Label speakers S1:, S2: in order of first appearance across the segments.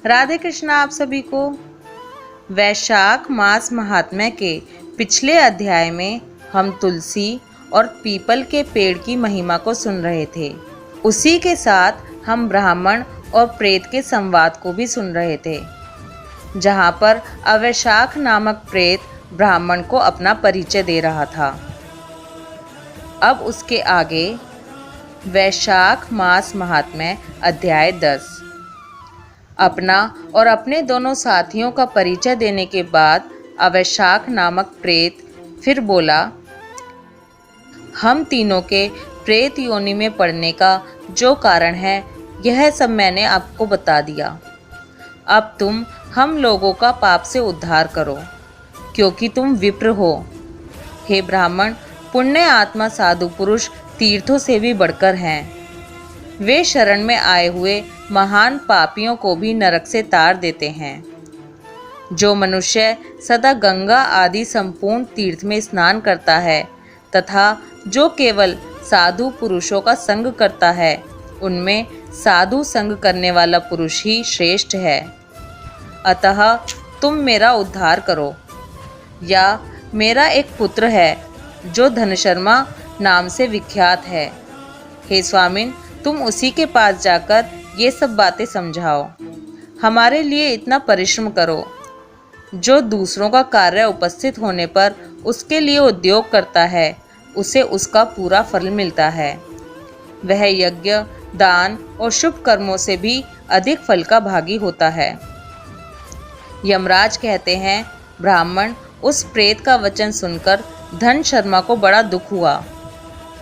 S1: राधे कृष्णा आप सभी को। वैशाख मास महात्म्य के पिछले अध्याय में हम तुलसी और पीपल के पेड़ की महिमा को सुन रहे थे। उसी के साथ हम ब्राह्मण और प्रेत के संवाद को भी सुन रहे थे, जहाँ पर अवैशाख नामक प्रेत ब्राह्मण को अपना परिचय दे रहा था। अब उसके आगे वैशाख मास महात्म्य अध्याय 10। अपना और अपने दोनों साथियों का परिचय देने के बाद अवैशाख नामक प्रेत फिर बोला, हम तीनों के प्रेत योनि में पड़ने का जो कारण है यह सब मैंने आपको बता दिया। अब तुम हम लोगों का पाप से उद्धार करो, क्योंकि तुम विप्र हो। हे ब्राह्मण, पुण्य आत्मा साधु पुरुष तीर्थों से भी बढ़कर हैं। वे शरण में आए हुए महान पापियों को भी नरक से तार देते हैं। जो मनुष्य सदा गंगा आदि संपूर्ण तीर्थ में स्नान करता है तथा जो केवल साधु पुरुषों का संग करता है, उनमें साधु संग करने वाला पुरुष ही श्रेष्ठ है। अतः तुम मेरा उद्धार करो। या मेरा एक पुत्र है जो धनशर्मा नाम से विख्यात है। हे स्वामिन, तुम उसी के पास जाकर ये सब बातें समझाओ। हमारे लिए इतना परिश्रम करो। जो दूसरों का कार्य उपस्थित होने पर उसके लिए उद्योग करता है, उसे उसका पूरा फल मिलता है। वह यज्ञ, दान और शुभ कर्मों से भी अधिक फल का भागी होता है। यमराज कहते हैं, ब्राह्मण, उस प्रेत का वचन सुनकर धन शर्मा को बड़ा दुख हुआ।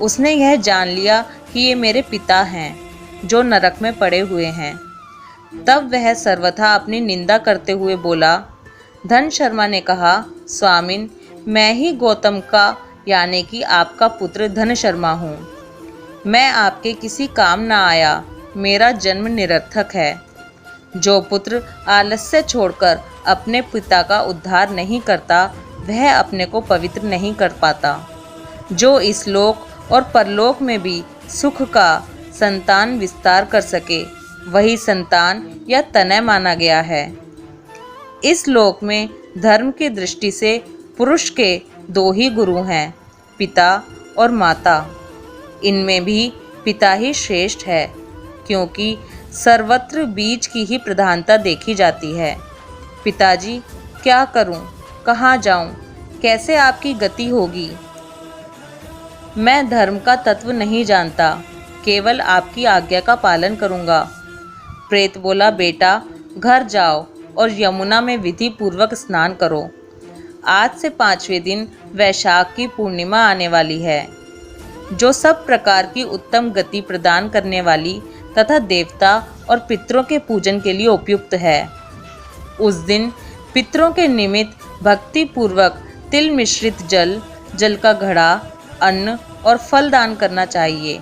S1: उसने यह जान लिया कि ये मेरे पिता हैं जो नरक में पड़े हुए हैं। तब वह सर्वथा अपनी निंदा करते हुए बोला। धन शर्मा ने कहा, स्वामिन, मैं ही गौतम का यानी कि आपका पुत्र धन शर्मा हूँ। मैं आपके किसी काम ना आया। मेरा जन्म निरर्थक है। जो पुत्र आलस्य छोड़कर अपने पिता का उद्धार नहीं करता, वह अपने को पवित्र नहीं कर पाता। जो इस लोक और परलोक में भी सुख का संतान विस्तार कर सके, वही संतान या तनय माना गया है। इस लोक में धर्म की दृष्टि से पुरुष के दो ही गुरु हैं, पिता और माता। इनमें भी पिता ही श्रेष्ठ है, क्योंकि सर्वत्र बीज की ही प्रधानता देखी जाती है। पिताजी, क्या करूं? कहाँ जाऊं? कैसे आपकी गति होगी? मैं धर्म का तत्व नहीं जानता, केवल आपकी आज्ञा का पालन करूंगा। प्रेत बोला, बेटा, घर जाओ और यमुना में विधि पूर्वक स्नान करो। आज से 5वें दिन वैशाख की पूर्णिमा आने वाली है, जो सब प्रकार की उत्तम गति प्रदान करने वाली तथा देवता और पितरों के पूजन के लिए उपयुक्त है। उस दिन पितरों के निमित्त भक्ति पूर्वक तिल मिश्रित जल का घड़ा, अन्न और फल दान करना चाहिए।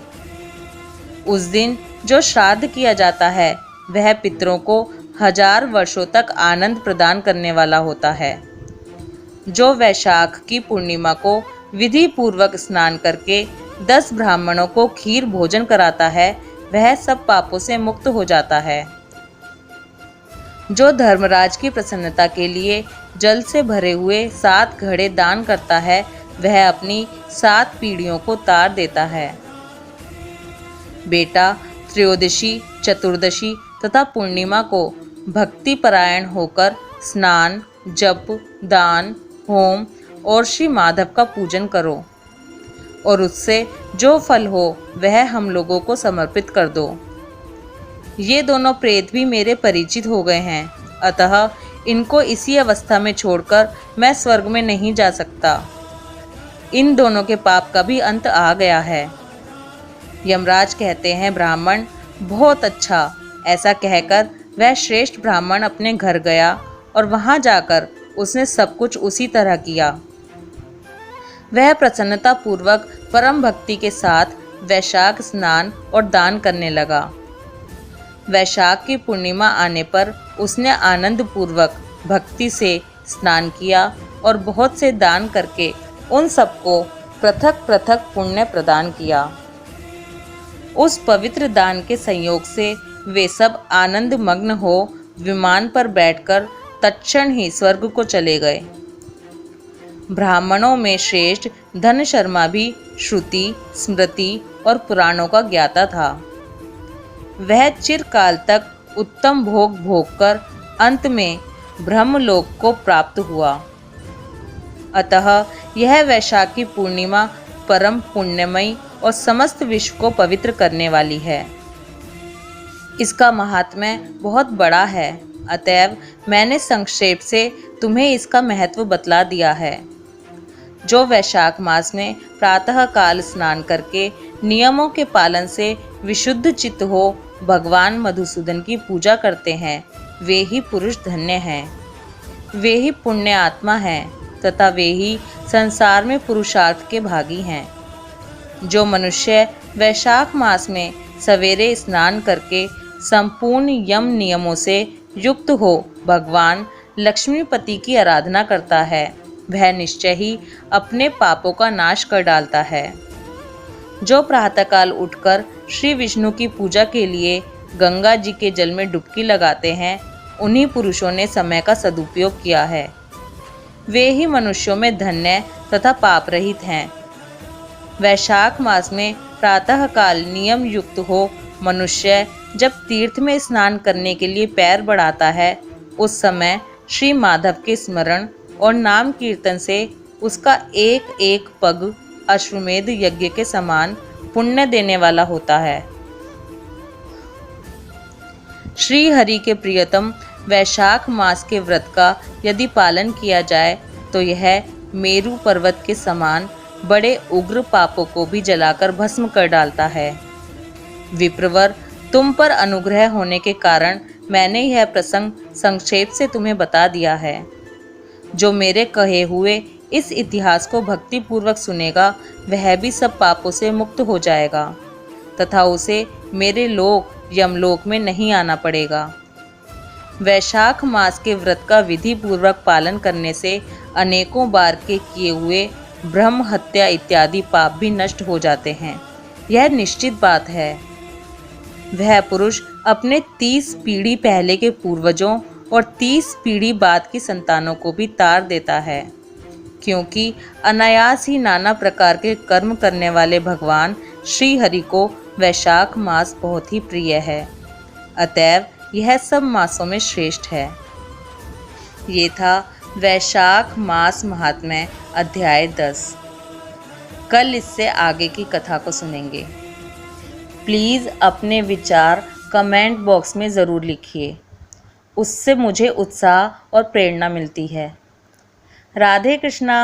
S1: उस दिन जो श्राद्ध किया जाता है, वह पितरों को 1000 वर्षों तक आनंद प्रदान करने वाला होता है। जो वैशाख की पूर्णिमा को विधि पूर्वक स्नान करके 10 ब्राह्मणों को खीर भोजन कराता है, वह सब पापों से मुक्त हो जाता है। जो धर्मराज की प्रसन्नता के लिए जल से भरे हुए 7 घड़े दान करता है, वह अपनी 7 पीढ़ियों को तार देता है। बेटा, त्रयोदशी, चतुर्दशी तथा पूर्णिमा को भक्ति परायण होकर स्नान, जप, दान, होम और श्री माधव का पूजन करो और उससे जो फल हो वह हम लोगों को समर्पित कर दो। ये दोनों प्रेत भी मेरे परिचित हो गए हैं, अतः इनको इसी अवस्था में छोड़कर मैं स्वर्ग में नहीं जा सकता। इन दोनों के पाप का भी अंत आ गया है। यमराज कहते हैं, ब्राह्मण, बहुत अच्छा। ऐसा कहकर वह श्रेष्ठ ब्राह्मण अपने घर गया और वहां जाकर उसने सब कुछ उसी तरह किया। वह प्रसन्नता पूर्वक परम भक्ति के साथ वैशाख स्नान और दान करने लगा। वैशाख की पूर्णिमा आने पर उसने आनंद पूर्वक भक्ति से स्नान किया और बहुत से दान करके उन सबको पृथक पृथक पुण्य प्रदान किया। उस पवित्र दान के संयोग से वे सब आनंद मग्न हो विमान पर बैठकर तत्क्षण ही स्वर्ग को चले गए। ब्राह्मणों में श्रेष्ठ धन शर्मा भी श्रुति, स्मृति और पुराणों का ज्ञाता था। वह चिरकाल तक उत्तम भोग भोगकर अंत में ब्रह्मलोक को प्राप्त हुआ। अतः यह वैशाखी पूर्णिमा परम पुण्यमयी और समस्त विश्व को पवित्र करने वाली है। इसका महात्म्य बहुत बड़ा है, अतएव मैंने संक्षेप से तुम्हें इसका महत्व बतला दिया है। जो वैशाख मास में प्रातः काल स्नान करके नियमों के पालन से विशुद्ध चित्त हो भगवान मधुसूदन की पूजा करते हैं, वे ही पुरुष धन्य हैं, वे ही पुण्य आत्मा हैं तथा वे ही संसार में पुरुषार्थ के भागी हैं। जो मनुष्य वैशाख मास में सवेरे स्नान करके संपूर्ण यम नियमों से युक्त हो भगवान लक्ष्मीपति की आराधना करता है, वह निश्चय ही अपने पापों का नाश कर डालता है। जो प्रातःकाल उठकर श्री विष्णु की पूजा के लिए गंगा जी के जल में डुबकी लगाते हैं, उन्हीं पुरुषों ने समय का सदुपयोग किया है। वे ही मनुष्यों में धन्य तथा पाप रहित हैं। वैशाख मास में प्रातःकाल नियम युक्त हो मनुष्य जब तीर्थ में स्नान करने के लिए पैर बढ़ाता है, उस समय श्री माधव के स्मरण और नाम कीर्तन से उसका एक एक पग अश्वमेध यज्ञ के समान पुण्य देने वाला होता है। श्री हरि के प्रियतम वैशाख मास के व्रत का यदि पालन किया जाए तो यह मेरु पर्वत के समान बड़े उग्र पापों को भी जलाकर भस्म कर डालता है। विप्रवर, तुम पर अनुग्रह होने के कारण मैंने यह प्रसंग संक्षेप से तुम्हें बता दिया है। जो मेरे कहे हुए इस इतिहास को भक्ति पूर्वक सुनेगा वह भी सब पापों से मुक्त हो जाएगा तथा उसे मेरे लोक यमलोक में नहीं आना पड़ेगा। वैशाख मास के व्रत का विधि पूर्वक पालन करने से अनेकों बार के किए हुए ब्रह्म हत्या इत्यादि पाप भी नष्ट हो जाते हैं, यह निश्चित बात है। वह पुरुष अपने 30 पीढ़ी पहले के पूर्वजों और 30 पीढ़ी बाद की संतानों को भी तार देता है, क्योंकि अनायास ही नाना प्रकार के कर्म करने वाले भगवान श्री हरि को वैशाख मास बहुत ही प्रिय है। अतएव यह सब मासों में श्रेष्ठ है। ये था वैशाख मास महात्म्य अध्याय 10। कल इससे आगे की कथा को सुनेंगे। प्लीज़ अपने विचार कमेंट बॉक्स में ज़रूर लिखिए, उससे मुझे उत्साह और प्रेरणा मिलती है। राधे कृष्णा।